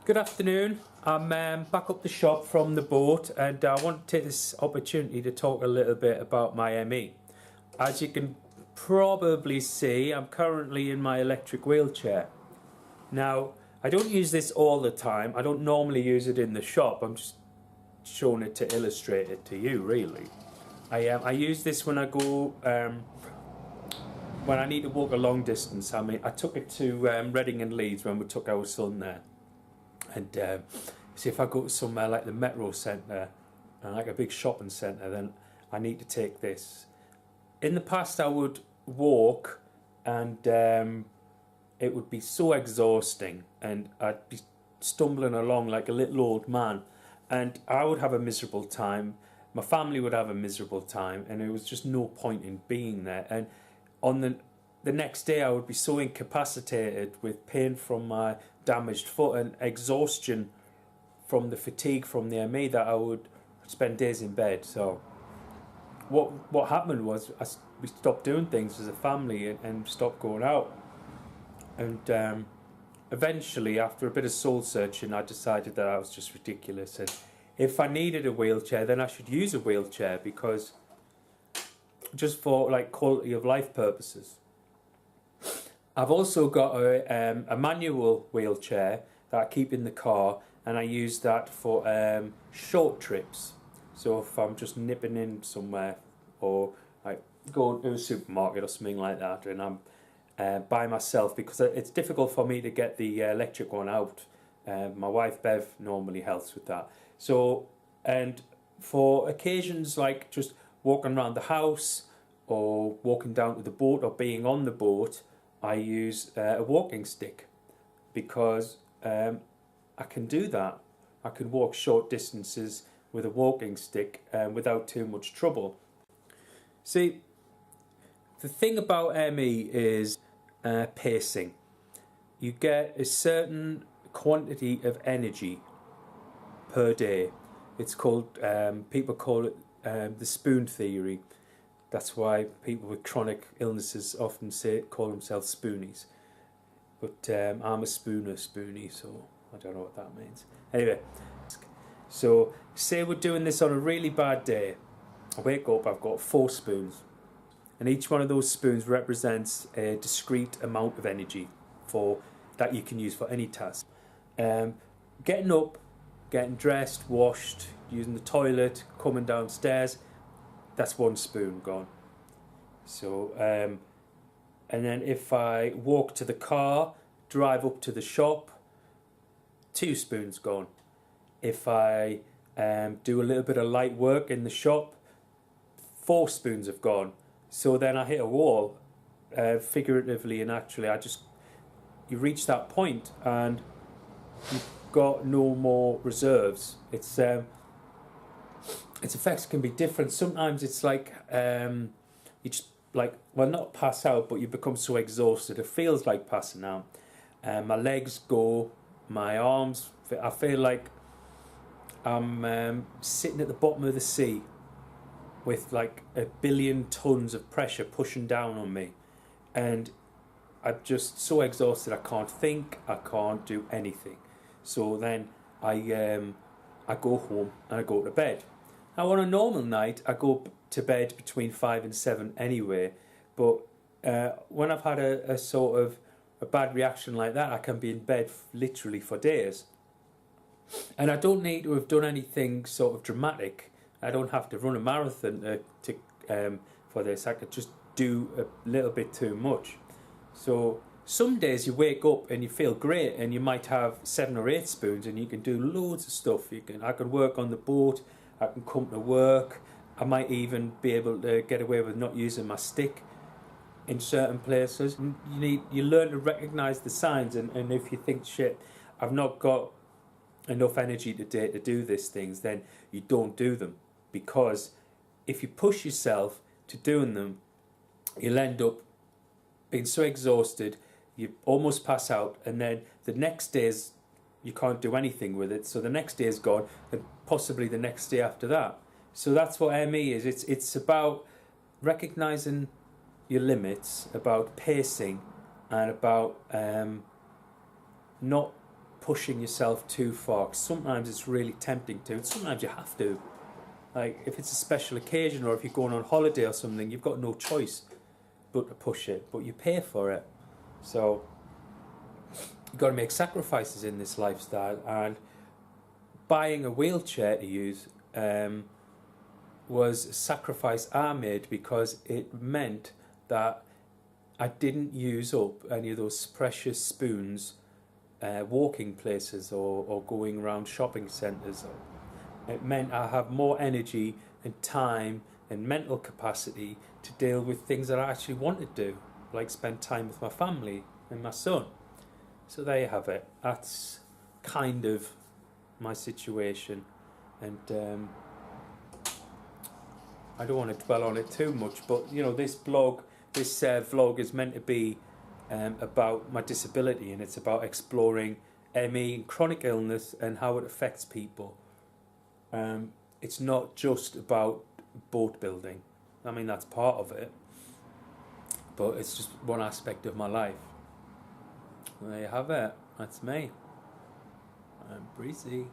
Good afternoon. I'm back up the shop from the boat, and I want to take this opportunity to talk a little bit about my ME. As you can probably see, I'm currently in my electric wheelchair. Now, I don't use this all the time. I don't normally use it in the shop. I'm just showing it to illustrate it to you, really. I use this when I go, when I need to walk a long distance. I mean, I took it to Reading and Leeds when we took our son there. And see, if I go to somewhere like the Metro Centre, like a big shopping centre, then I need to take this. In the past, I would walk, and it would be so exhausting, and I'd be stumbling along like a little old man, and I would have a miserable time. My family would have a miserable time, and there was just no point in being there. And on the next day, I would be so incapacitated with pain from my damaged foot and exhaustion from the fatigue from the ME that I would spend days in bed. So what happened was we stopped doing things as a family and stopped going out. And eventually, after a bit of soul searching, I decided that I was just ridiculous. And if I needed a wheelchair, then I should use a wheelchair, because just for like quality of life purposes. I've also got a manual wheelchair that I keep in the car, and I use that for short trips. So if I'm just nipping in somewhere, or like going to a supermarket or something like that, and I'm by myself, because it's difficult for me to get the electric one out. My wife Bev normally helps with that. So, and for occasions like just walking around the house, or walking down to the boat, or being on the boat, I use a walking stick, because I can do that. I can walk short distances with a walking stick without too much trouble. See, the thing about ME is pacing. You get a certain quantity of energy per day. It's called, people call it the spoon theory. That's why people with chronic illnesses often call themselves spoonies. But I'm a spoonie, so I don't know what that means. Anyway, so say we're doing this on a really bad day. I wake up, I've got 4 spoons. And each one of those spoons represents a discrete amount of energy that you can use for any task. Getting up, getting dressed, washed, using the toilet, coming downstairs, that's 1 spoon gone. So, and then if I walk to the car, drive up to the shop, 2 spoons gone. If I do a little bit of light work in the shop, 4 spoons have gone. So then I hit a wall, figuratively and actually. You reach that point and you've got no more reserves. Its effects can be different. Sometimes it's like you just not pass out, but you become so exhausted it feels like passing out. My legs go, my arms. I feel like I'm sitting at the bottom of the sea with like 1 billion tons of pressure pushing down on me, and I'm just so exhausted. I can't think. I can't do anything. So then I go home and I go to bed. Now, on a normal night, I go to bed between 5 and 7 anyway, but when I've had a sort of a bad reaction like that, I can be in bed literally for days. And I don't need to have done anything sort of dramatic. I don't have to run a marathon for this. I could just do a little bit too much. So some days you wake up and you feel great, and you might have 7 or 8 spoons, and you can do loads of stuff. I can work on the boat. I can come to work. I might even be able to get away with not using my stick in certain places. You learn to recognise the signs, and if you think, shit, I've not got enough energy today to do these things, then you don't do them. Because if you push yourself to doing them, you'll end up being so exhausted, you almost pass out, and then the next day's you can't do anything with it. So the next day is gone, and possibly the next day after that. So that's what ME is. It's about recognising your limits, about pacing, and about not pushing yourself too far. Sometimes it's really tempting to, and sometimes you have to. Like if it's a special occasion or if you're going on holiday or something, you've got no choice but to push it, but you pay for it. So you've got to make sacrifices in this lifestyle, and buying a wheelchair to use was a sacrifice I made, because it meant that I didn't use up any of those precious spoons walking places or going around shopping centres. It meant I have more energy and time and mental capacity to deal with things that I actually want to do, like spend time with my family and my son. So there you have it. That's kind of my situation, and I don't want to dwell on it too much, but you know, this vlog is meant to be about my disability, and it's about exploring ME and chronic illness and how it affects people. It's not just about boat building. I mean, that's part of it, but it's just one aspect of my life. There you have it. That's me. I'm Breezy.